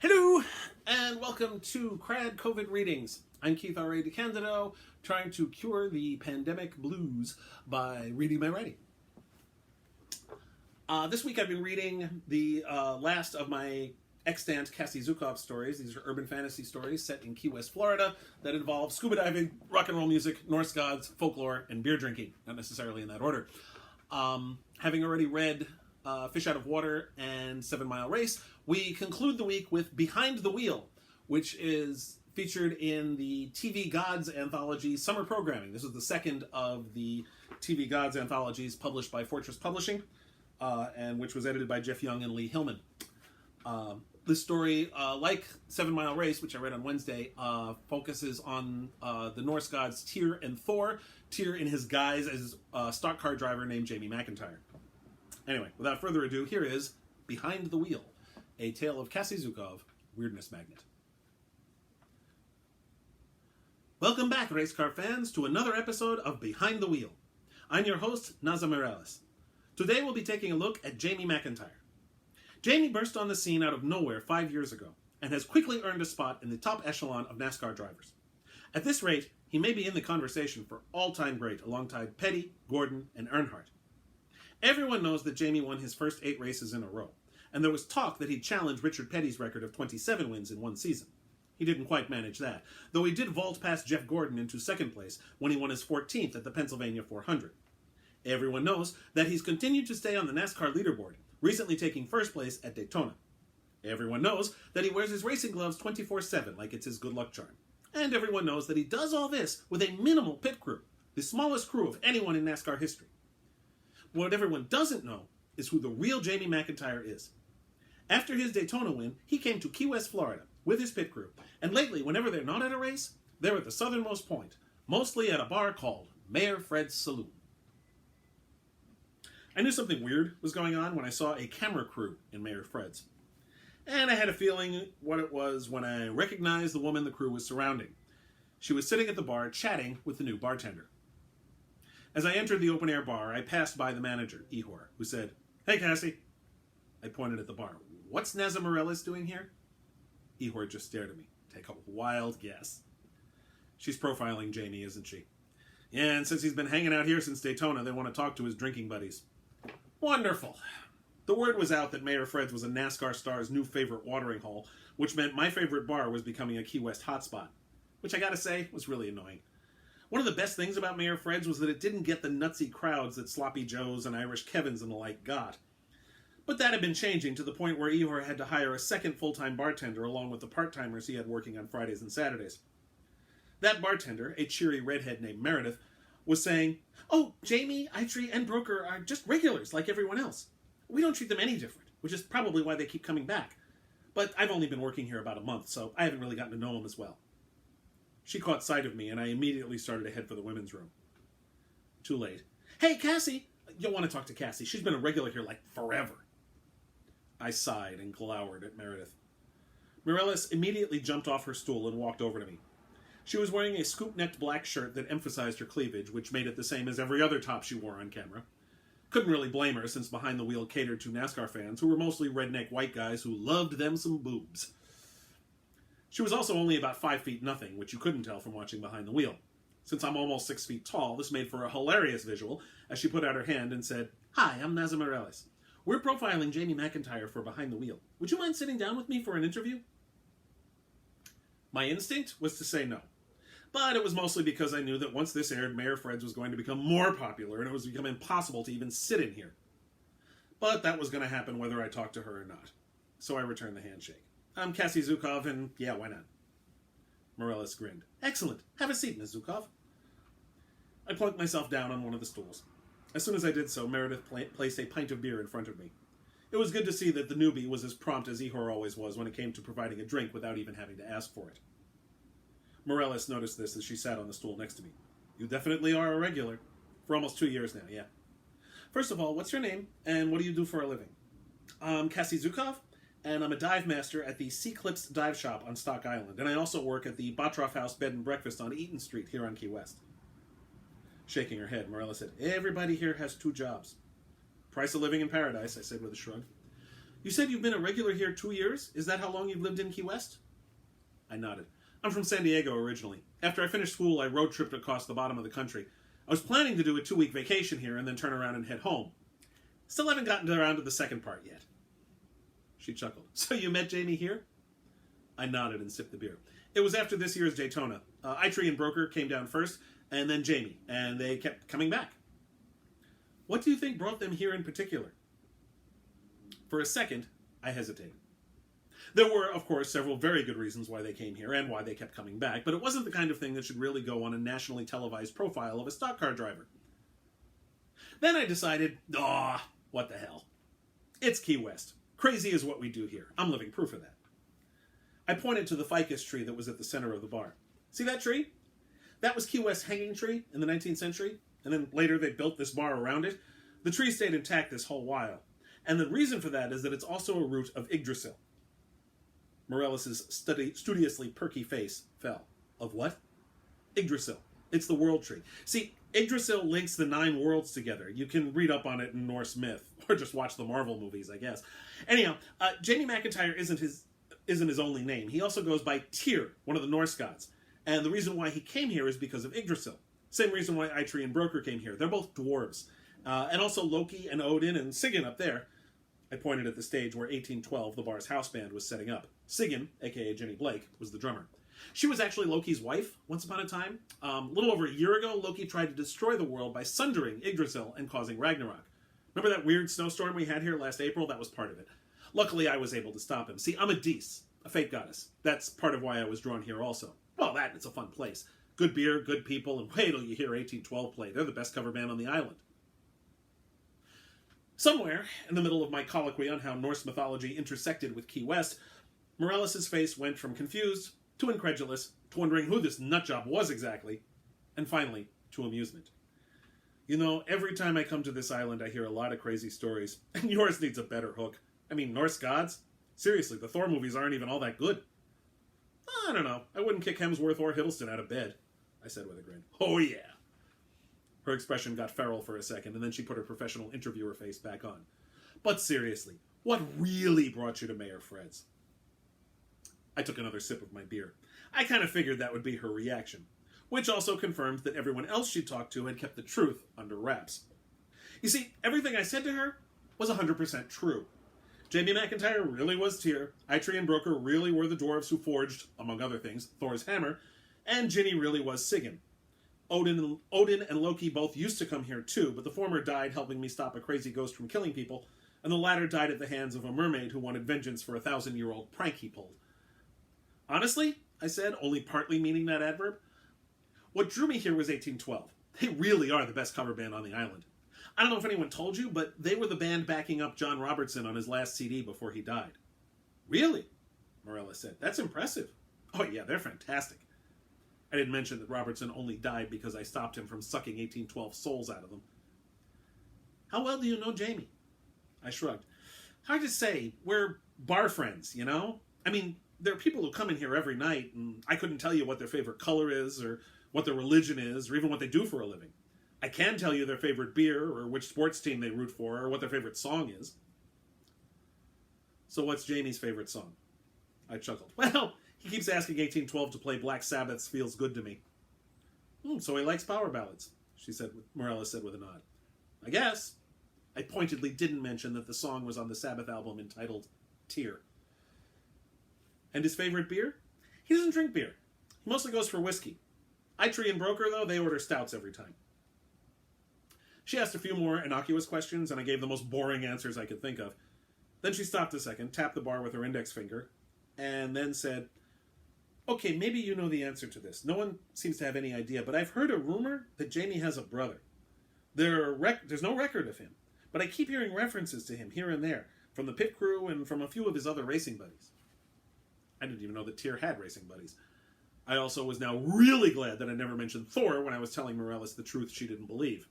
Hello, and welcome to KRAD COVID readings. I'm Keith R.A. DeCandido, trying to cure the pandemic blues by reading my writing. This week I've been reading the last of my extant Cassie Zukav stories. These are urban fantasy stories set in Key West, Florida, that involve scuba diving, rock and roll music, Norse gods, folklore, and beer drinking. Not necessarily in that order. Having already read Fish Out of Water and 7 Mile Race, we conclude the week with Behind the Wheel, which is featured in the TV Gods anthology summer programming. This is the second of the TV Gods anthologies published by Fortress Publishing, and which was edited by Jeff Young and Lee Hillman. This story, like 7 Mile Race, which I read on Wednesday, focuses on the Norse gods Tyr and Thor. Tyr in his guise as a stock car driver named Jamie McIntyre. Anyway, without further ado, here is Behind the Wheel, a tale of Cassie Zukav, Weirdness Magnet. Welcome back, race car fans, to another episode of Behind the Wheel. I'm your host, Naza Morales. Today we'll be taking a look at Jamie McIntyre. Jamie burst on the scene out of nowhere 5 years ago, and has quickly earned a spot in the top echelon of NASCAR drivers. At this rate, he may be in the conversation for all-time great alongside Petty, Gordon, and Earnhardt. Everyone knows that Jamie won his first 8 races in a row, and there was talk that he'd challenge Richard Petty's record of 27 wins in one season. He didn't quite manage that, though he did vault past Jeff Gordon into second place when he won his 14th at the Pennsylvania 400. Everyone knows that he's continued to stay on the NASCAR leaderboard, recently taking first place at Daytona. Everyone knows that he wears his racing gloves 24/7 like it's his good luck charm. And everyone knows that he does all this with a minimal pit crew, the smallest crew of anyone in NASCAR history. What everyone doesn't know is who the real Jamie McIntyre is. After his Daytona win, he came to Key West, Florida, with his pit crew, and lately, whenever they're not at a race, they're at the southernmost point, mostly at a bar called Mayor Fred's Saloon. I knew something weird was going on when I saw a camera crew in Mayor Fred's. And I had a feeling what it was when I recognized the woman the crew was surrounding. She was sitting at the bar chatting with the new bartender. As I entered the open-air bar, I passed by the manager, Ihor, who said, "Hey, Cassie." I pointed at the bar. "What's Naza Morales doing here?" Ihor just stared at me. Take a wild guess. "She's profiling Jamie, isn't she?" "Yeah, and since he's been hanging out here since Daytona, they want to talk to his drinking buddies." Wonderful. The word was out that Mayor Fred's was a NASCAR star's new favorite watering hole, which meant my favorite bar was becoming a Key West hotspot, which I gotta say was really annoying. One of the best things about Mayor Fred's was that it didn't get the nutsy crowds that Sloppy Joes and Irish Kevins and the like got. But that had been changing to the point where Ihor had to hire a second full-time bartender along with the part-timers he had working on Fridays and Saturdays. That bartender, a cheery redhead named Meredith, was saying, "Oh, Jamie, Eitri, and Broker are just regulars like everyone else. We don't treat them any different, which is probably why they keep coming back. But I've only been working here about a month, so I haven't really gotten to know them as well." She caught sight of me, and I immediately started to head for the women's room. Too late. "Hey, Cassie!" "You'll want to talk to Cassie. She's been a regular here like forever." I sighed and glowered at Meredith. Morales immediately jumped off her stool and walked over to me. She was wearing a scoop-necked black shirt that emphasized her cleavage, which made it the same as every other top she wore on camera. Couldn't really blame her, since Behind the Wheel catered to NASCAR fans, who were mostly redneck white guys who loved them some boobs. She was also only about 5 feet nothing, which you couldn't tell from watching Behind the Wheel. Since I'm almost 6 feet tall, this made for a hilarious visual as she put out her hand and said, "Hi, I'm Naza Morales. We're profiling Jamie McIntyre for Behind the Wheel. Would you mind sitting down with me for an interview?" My instinct was to say no. But it was mostly because I knew that once this aired, Mayor Fred's was going to become more popular and it was become impossible to even sit in here. But that was going to happen whether I talked to her or not. So I returned the handshake. "I'm Cassie Zukav, and yeah, why not?" Morales grinned. "Excellent. Have a seat, Ms. Zukav." I plunked myself down on one of the stools. As soon as I did so, Meredith placed a pint of beer in front of me. It was good to see that the newbie was as prompt as Ihor always was when it came to providing a drink without even having to ask for it. Morales noticed this as she sat on the stool next to me. "You definitely are a regular. For almost 2 years now, yeah. First of all, what's your name, and what do you do for a living?" "I'm Cassie Zukav, and I'm a dive master at the Sea Clips Dive Shop on Stock Island, and I also work at the Botroff House Bed and Breakfast on Eaton Street here on Key West." Shaking her head, Morales said, "Everybody here has 2 jobs. Price of living in paradise," I said with a shrug. You said you've been a regular here 2 years? Is that how long you've lived in Key West? I nodded. I'm from San Diego originally. After I finished school, I road tripped across the bottom of the country. I was planning to do a 2-week vacation here and then turn around and head home. Still haven't gotten around to the second part yet. She chuckled. So you met Jamie here? I nodded and sipped the beer. It was after this year's Daytona. Itri and Broker came down first, and then Jamie, and they kept coming back. What do you think brought them here in particular? For a second, I hesitated. There were, of course, several very good reasons why they came here and why they kept coming back, but it wasn't the kind of thing that should really go on a nationally televised profile of a stock car driver. Then I decided, what the hell. It's Key West. Crazy is what we do here. I'm living proof of that. I pointed to the ficus tree that was at the center of the bar. See that tree? That was Key West's hanging tree in the 19th century, and then later they built this bar around it. The tree stayed intact this whole while, and the reason for that is that it's also a root of Yggdrasil. Morellis's studiously perky face fell. Of what? Yggdrasil. It's the world tree. See, Yggdrasil links the 9 worlds together. You can read up on it in Norse myth, or just watch the Marvel movies, I guess. Anyhow, Jamie McIntyre isn't his only name. He also goes by Tyr, one of the Norse gods. And the reason why he came here is because of Yggdrasil. Same reason why Itri and Broker came here. They're both dwarves. And also Loki and Odin and Sigyn up there. I pointed at the stage where 1812, the bar's house band, was setting up. Sigyn, a.k.a. Jenny Blake, was the drummer. She was actually Loki's wife once upon a time. A little over a year ago, Loki tried to destroy the world by sundering Yggdrasil and causing Ragnarok. Remember that weird snowstorm we had here last April? That was part of it. Luckily, I was able to stop him. See, I'm a Dis, a fate goddess. That's part of why I was drawn here also. Well, that, it's a fun place. Good beer, good people, and wait till you hear 1812 play. They're the best cover band on the island. Somewhere, in the middle of my colloquy on how Norse mythology intersected with Key West, Morellis's face went from confused to incredulous, to wondering who this nutjob was exactly, and finally, to amusement. You know, every time I come to this island, I hear a lot of crazy stories, and yours needs a better hook. I mean, Norse gods? Seriously, the Thor movies aren't even all that good. I don't know. I wouldn't kick Hemsworth or Hiddleston out of bed, I said with a grin. Oh, yeah. Her expression got feral for a second, and then she put her professional interviewer face back on. But seriously, what really brought you to Mayor Fred's? I took another sip of my beer. I kind of figured that would be her reaction, which also confirmed that everyone else she talked to had kept the truth under wraps. You see, everything I said to her was 100% true. Jamie McIntyre really was Tyr, Itri and Broker really were the dwarves who forged, among other things, Thor's hammer, and Ginny really was Sigyn. Odin and Loki both used to come here too, but the former died helping me stop a crazy ghost from killing people, and the latter died at the hands of a mermaid who wanted vengeance for a 1,000-year-old prank he pulled. Honestly, I said, only partly meaning that adverb, what drew me here was 1812. They really are the best cover band on the island. I don't know if anyone told you, but they were the band backing up John Robertson on his last CD before he died. Really? Morellis said. That's impressive. Oh yeah, they're fantastic. I didn't mention that Robertson only died because I stopped him from sucking 1812 souls out of them. How well do you know Jamie? I shrugged. Hard to say. We're bar friends, you know? I mean, there are people who come in here every night, and I couldn't tell you what their favorite color is, or what their religion is, or even what they do for a living. I can tell you their favorite beer, or which sports team they root for, or what their favorite song is. So what's Jamie's favorite song? I chuckled. Well, he keeps asking 1812 to play Black Sabbath's Feels Good to Me. So he likes power ballads, Morellis said with a nod. I guess. I pointedly didn't mention that the song was on the Sabbath album entitled Tyr. And his favorite beer? He doesn't drink beer. He mostly goes for whiskey. Itri and Broker, though, they order stouts every time. She asked a few more innocuous questions, and I gave the most boring answers I could think of. Then she stopped a second, tapped the bar with her index finger, and then said, okay, maybe you know the answer to this. No one seems to have any idea, but I've heard a rumor that Jamie has a brother. There's no record of him, but I keep hearing references to him here and there, from the pit crew and from a few of his other racing buddies. I didn't even know that Tyr had racing buddies. I also was now really glad that I never mentioned Thor when I was telling Morellis the truth she didn't believe.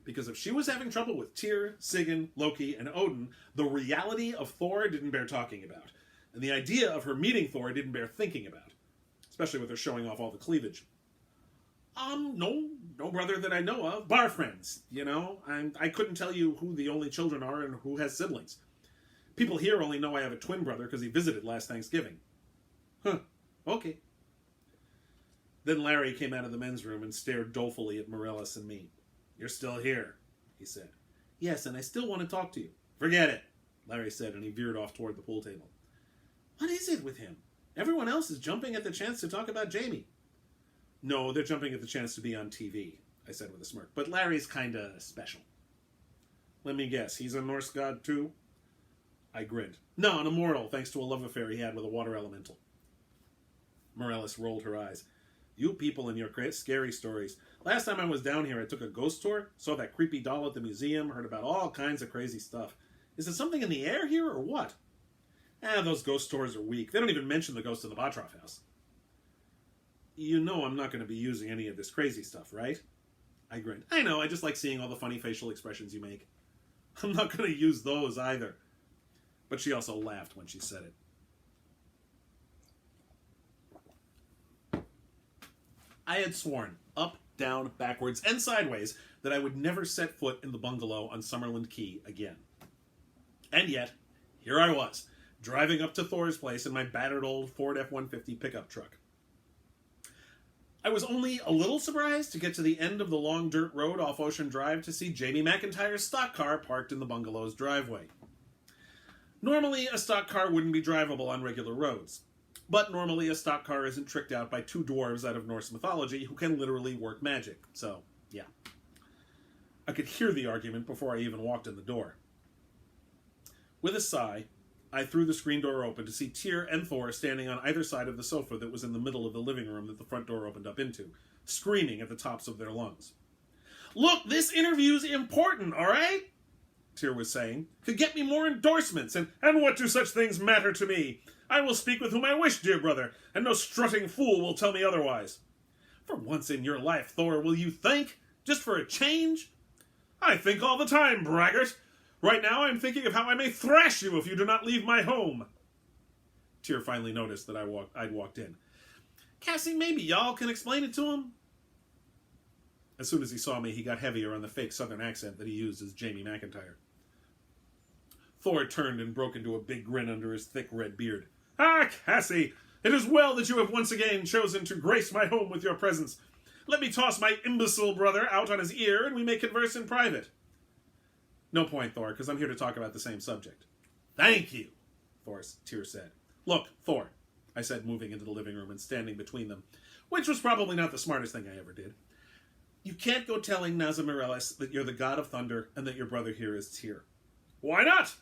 Because if she was having trouble with Tyr, Sigyn, Loki, and Odin, the reality of Thor didn't bear talking about. And the idea of her meeting Thor didn't bear thinking about. Especially with her showing off all the cleavage. No brother that I know of. Bar friends, you know. I couldn't tell you who the only children are and who has siblings. People here only know I have a twin brother because he visited last Thanksgiving. Huh, okay. Then Larry came out of the men's room and stared dolefully at Morellis and me. You're still here, he said. Yes, and I still want to talk to you. Forget it, Larry said, and he veered off toward the pool table. What is it with him? Everyone else is jumping at the chance to talk about Jamie. No, they're jumping at the chance to be on TV, I said with a smirk. But Larry's kinda special. Let me guess, he's a Norse god too? I grinned. No, an immortal, thanks to a love affair he had with a water elemental. Morellis rolled her eyes. You people and your scary stories. Last time I was down here, I took a ghost tour, saw that creepy doll at the museum, heard about all kinds of crazy stuff. Is it something in the air here, or what? Those ghost tours are weak. They don't even mention the ghost in the Botroff house. You know I'm not going to be using any of this crazy stuff, right? I grinned. I know, I just like seeing all the funny facial expressions you make. I'm not going to use those either. But she also laughed when she said it. I had sworn, up, down, backwards, and sideways, that I would never set foot in the bungalow on Summerland Key again. And yet, here I was, driving up to Thor's place in my battered old Ford F-150 pickup truck. I was only a little surprised to get to the end of the long dirt road off Ocean Drive to see Jamie McIntyre's stock car parked in the bungalow's driveway. Normally, a stock car wouldn't be drivable on regular roads. But normally, a stock car isn't tricked out by two dwarves out of Norse mythology who can literally work magic. So, yeah. I could hear the argument before I even walked in the door. With a sigh, I threw the screen door open to see Tyr and Thor standing on either side of the sofa that was in the middle of the living room that the front door opened up into, screaming at the tops of their lungs. Look, this interview's important, all right? Tyr was saying. Could get me more endorsements, and what do such things matter to me? I will speak with whom I wish, dear brother, and no strutting fool will tell me otherwise. For once in your life, Thor, will you think? Just for a change? I think all the time, braggart. Right now I'm thinking of how I may thrash you if you do not leave my home. Tyr finally noticed that I'd walked in. Cassie, maybe y'all can explain it to him? As soon as he saw me, he got heavier on the fake southern accent that he used as Jamie McIntyre. Thor turned and broke into a big grin under his thick red beard. Ah, Cassie, it is well that you have once again chosen to grace my home with your presence. Let me toss my imbecile brother out on his ear and we may converse in private. No point, Thor, because I'm here to talk about the same subject. Thank you, Tyr said. Look, Thor, I said, moving into the living room and standing between them, which was probably not the smartest thing I ever did. You can't go telling Naza Morellis that you're the god of thunder and that your brother here is Tyr. Why not?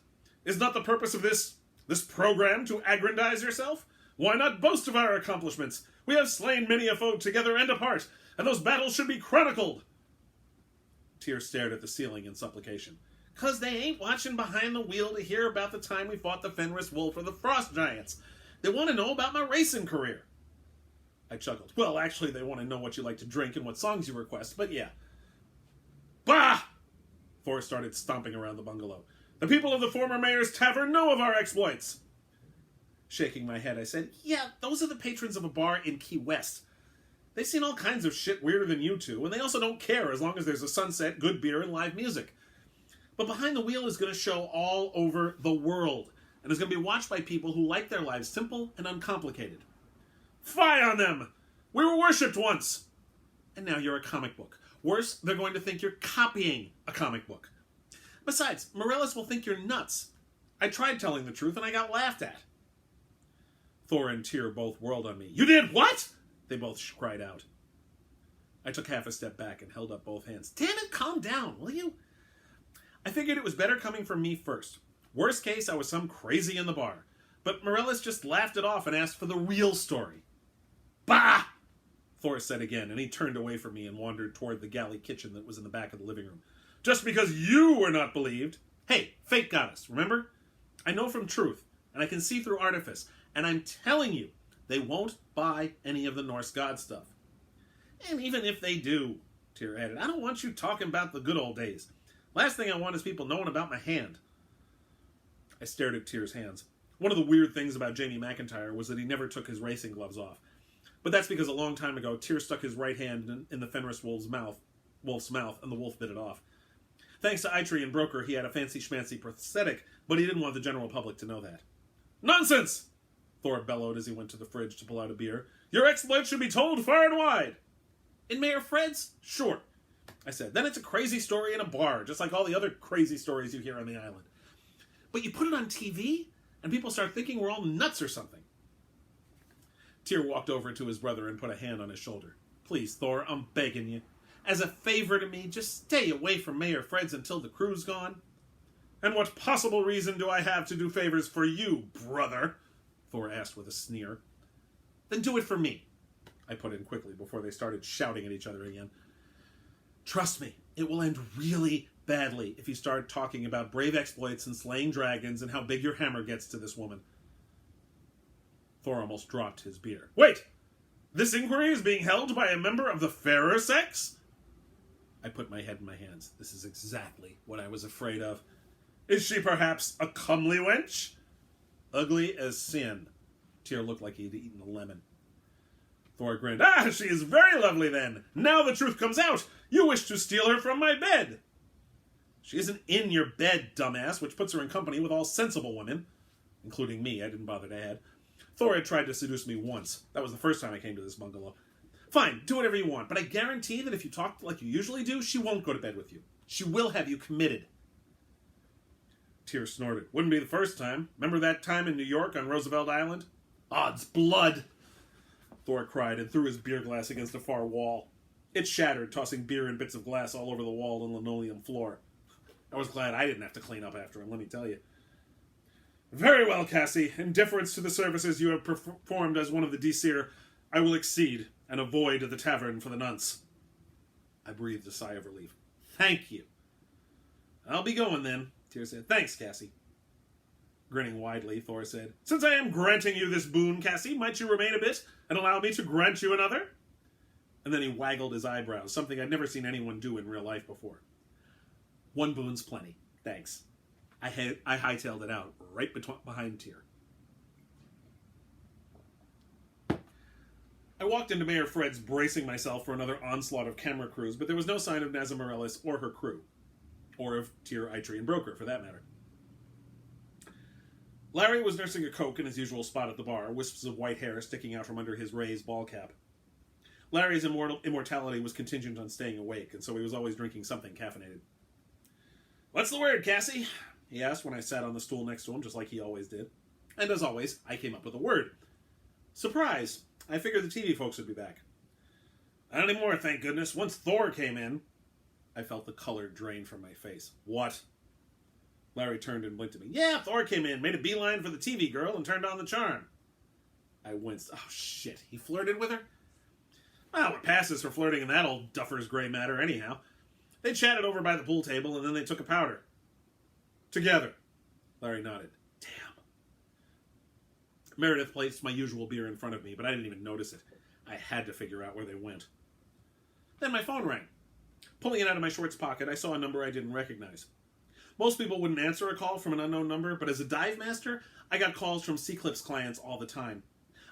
Is not the purpose of this program to aggrandize yourself? Why not boast of our accomplishments? We have slain many a foe together and apart, and those battles should be chronicled. Tyr stared at the ceiling in supplication. 'Cause they ain't watching behind the wheel to hear about the time we fought the Fenris Wolf or the Frost Giants. They want to know about my racing career. I chuckled. Well, actually, they want to know what you like to drink and what songs you request, but yeah. Bah! Thor started stomping around the bungalow. The people of the former mayor's tavern know of our exploits. Shaking my head, I said, yeah, those are the patrons of a bar in Key West. They've seen all kinds of shit weirder than you two, and they also don't care as long as there's a sunset, good beer, and live music. But Behind the Wheel is going to show all over the world, and is going to be watched by people who like their lives simple and uncomplicated. Fie on them! We were worshipped once! And now you're a comic book. Worse, they're going to think you're copying a comic book. Besides, Morellis will think you're nuts. I tried telling the truth and I got laughed at. Thor and Tyr both whirled on me. You did what? They both cried out. I took half a step back and held up both hands. Damn it, calm down, will you? I figured it was better coming from me first. Worst case, I was some crazy in the bar. But Morellis just laughed it off and asked for the real story. Bah! Thor said again, and he turned away from me and wandered toward the galley kitchen that was in the back of the living room. Just because you were not believed. Hey, fate got us, remember? I know from truth, and I can see through artifice, and I'm telling you, they won't buy any of the Norse god stuff. And even if they do, Tyr added, I don't want you talking about the good old days. Last thing I want is people knowing about my hand. I stared at Tyr's hands. One of the weird things about Jamie McIntyre was that he never took his racing gloves off. But that's because a long time ago, Tyr stuck his right hand in the Fenris wolf's mouth, and the wolf bit it off. Thanks to Itri and Broker, he had a fancy-schmancy prosthetic, but he didn't want the general public to know that. Nonsense! Thor bellowed as he went to the fridge to pull out a beer. Your exploits should be told far and wide! In Mayor Fred's? Sure, I said. Then it's a crazy story in a bar, just like all the other crazy stories you hear on the island. But you put it on TV, and people start thinking we're all nuts or something. Tyr walked over to his brother and put a hand on his shoulder. Please, Thor, I'm begging you. As a favor to me, just stay away from Mayor Fred's until the crew's gone. And what possible reason do I have to do favors for you, brother? Thor asked with a sneer. Then do it for me, I put in quickly before they started shouting at each other again. Trust me, it will end really badly if you start talking about brave exploits and slaying dragons and how big your hammer gets to this woman. Thor almost dropped his beer. Wait! This inquiry is being held by a member of the fairer sex? I put my head in my hands. This is exactly what I was afraid of. Is she perhaps a comely wench? Ugly as sin. Tyr looked like he'd eaten a lemon. Thor grinned. Ah, she is very lovely then. Now the truth comes out. You wish to steal her from my bed. She isn't in your bed, dumbass, which puts her in company with all sensible women. Including me, I didn't bother to add. Thor had tried to seduce me once. That was the first time I came to this bungalow. Fine, do whatever you want, but I guarantee that if you talk like you usually do, she won't go to bed with you. She will have you committed. Tyr snorted. Wouldn't be the first time. Remember that time in New York on Roosevelt Island? Odds blood! Thor cried and threw his beer glass against a far wall. It shattered, tossing beer and bits of glass all over the wall and linoleum floor. I was glad I didn't have to clean up after him, let me tell you. Very well, Cassie. In deference to the services you have performed as one of the Disir, I will accede and avoid the tavern for the nonce. I breathed a sigh of relief. Thank you. I'll be going then, Tyr said. Thanks, Cassie. Grinning widely, Thor said, Since I am granting you this boon, Cassie, might you remain a bit and allow me to grant you another? And then he waggled his eyebrows, something I'd never seen anyone do in real life before. One boon's plenty. Thanks. I hightailed it out right behind Tyr. I walked into Mayor Fred's bracing myself for another onslaught of camera crews, but there was no sign of Nazza Morellis or her crew. Or of Tyr, Itri, and Broker, for that matter. Larry was nursing a Coke in his usual spot at the bar, wisps of white hair sticking out from under his raised ball cap. Larry's immortality was contingent on staying awake, and so he was always drinking something caffeinated. What's the word, Cassie? He asked when I sat on the stool next to him, just like he always did. And as always, I came up with a word. Surprise! I figured the TV folks would be back. Not anymore, thank goodness. Once Thor came in... I felt the color drain from my face. What? Larry turned and blinked at me. Yeah, Thor came in, made a beeline for the TV girl, and turned on the charm. I winced. Oh, shit. He flirted with her? Well, what passes for flirting in that old duffer's gray matter anyhow. They chatted over by the pool table, and then they took a powder. Together. Larry nodded. Damn. Meredith placed my usual beer in front of me, but I didn't even notice it. I had to figure out where they went. Then my phone rang. Pulling it out of my shorts pocket, I saw a number I didn't recognize. Most people wouldn't answer a call from an unknown number, but as a dive master, I got calls from C-Clips clients all the time.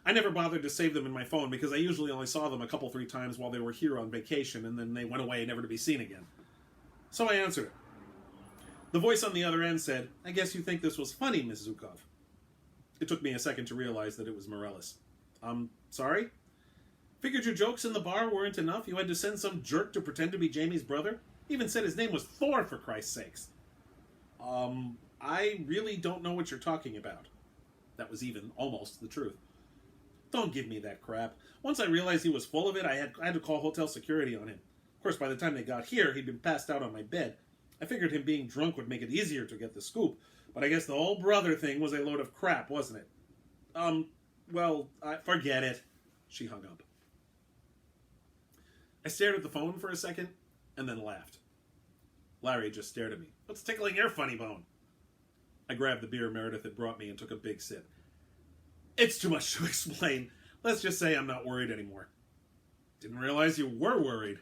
I never bothered to save them in my phone because I usually only saw them 2-3 times while they were here on vacation, and then they went away never to be seen again. So I answered it. The voice on the other end said, I guess you think this was funny, Miss Zukav. It took me a second to realize that it was Morellis. Sorry? Figured your jokes in the bar weren't enough? You had to send some jerk to pretend to be Jamie's brother? Even said his name was Thor, for Christ's sakes. I really don't know what you're talking about. That was even almost the truth. Don't give me that crap. Once I realized he was full of it, I had to call hotel security on him. Of course, by the time they got here, he'd been passed out on my bed. I figured him being drunk would make it easier to get the scoop, but I guess the whole brother thing was a load of crap, wasn't it? Forget it. She hung up. I stared at the phone for a second, and then laughed. Larry just stared at me. What's tickling your funny bone? I grabbed the beer Meredith had brought me and took a big sip. It's too much to explain. Let's just say I'm not worried anymore. Didn't realize you were worried.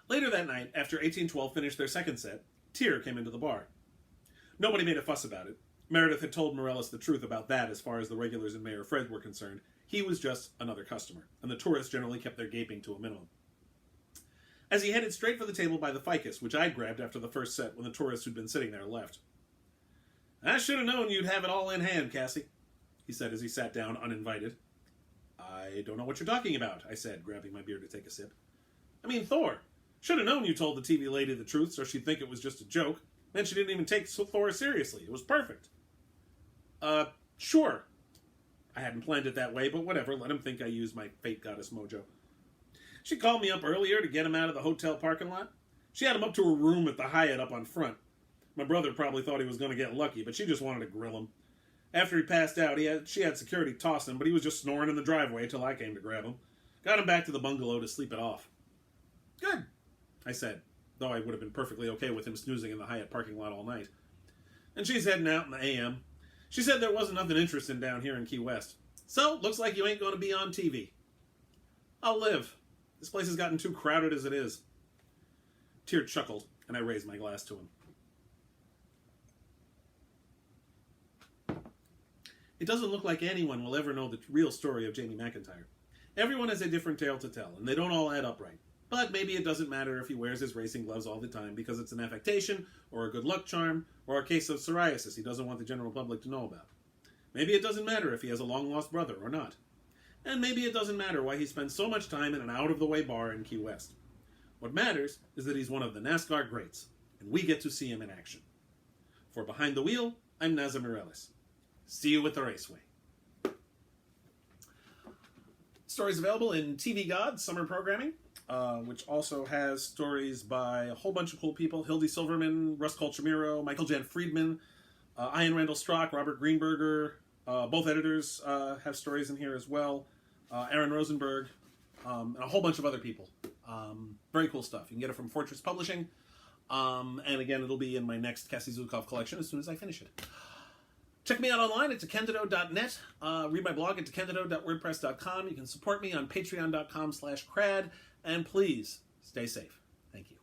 Later that night, after 1812 finished their second set, Tyr came into the bar. Nobody made a fuss about it. Meredith had told Morellis the truth about that as far as the regulars and Mayor Fred were concerned. He was just another customer, and the tourists generally kept their gaping to a minimum. as he headed straight for the table by the ficus, which I'd grabbed after the first set when the tourists who'd been sitting there left. "I should have known you'd have it all in hand, Cassie," he said as he sat down uninvited. "I don't know what you're talking about," I said, grabbing my beer to take a sip. "I mean, Thor. Should have known you told the TV lady the truth so she'd think it was just a joke. Then she didn't even take Thor seriously. It was perfect." Sure. I hadn't planned it that way, but whatever. Let him think I used my fate goddess mojo. She called me up earlier to get him out of the hotel parking lot. She had him up to her room at the Hyatt up on front. My brother probably thought he was going to get lucky, but she just wanted to grill him. After he passed out, she had security toss him, but he was just snoring in the driveway till I came to grab him. Got him back to the bungalow to sleep it off. "Good," I said, though I would have been perfectly okay with him snoozing in the Hyatt parking lot all night. "And she's heading out in the AM. She said there wasn't nothing interesting down here in Key West. So, looks like you ain't going to be on TV." "I'll live. This place has gotten too crowded as it is." Tyr chuckled, and I raised my glass to him. It doesn't look like anyone will ever know the real story of Jamie McIntyre. Everyone has a different tale to tell, and they don't all add up right. But maybe it doesn't matter if he wears his racing gloves all the time because it's an affectation, or a good luck charm, or a case of psoriasis he doesn't want the general public to know about. Maybe it doesn't matter if he has a long-lost brother or not. And maybe it doesn't matter why he spends so much time in an out-of-the-way bar in Key West. What matters is that he's one of the NASCAR greats, and we get to see him in action. For Behind the Wheel, I'm Naza Mireles. See you at the raceway. Stories available in TV God summer programming, which also has stories by a whole bunch of cool people. Hildy Silverman, Russ Colchamiro, Michael Jan Friedman, Ian Randall Strock, Robert Greenberger. Both editors have stories in here as well. Aaron Rosenberg, and a whole bunch of other people. Very cool stuff. You can get it from Fortress Publishing. And again, it'll be in my next Cassie Zukav collection as soon as I finish it. Check me out online at DeCandido.net. Read my blog at DeCandido.wordpress.com. You can support me on Patreon.com/KRAD. And please, stay safe. Thank you.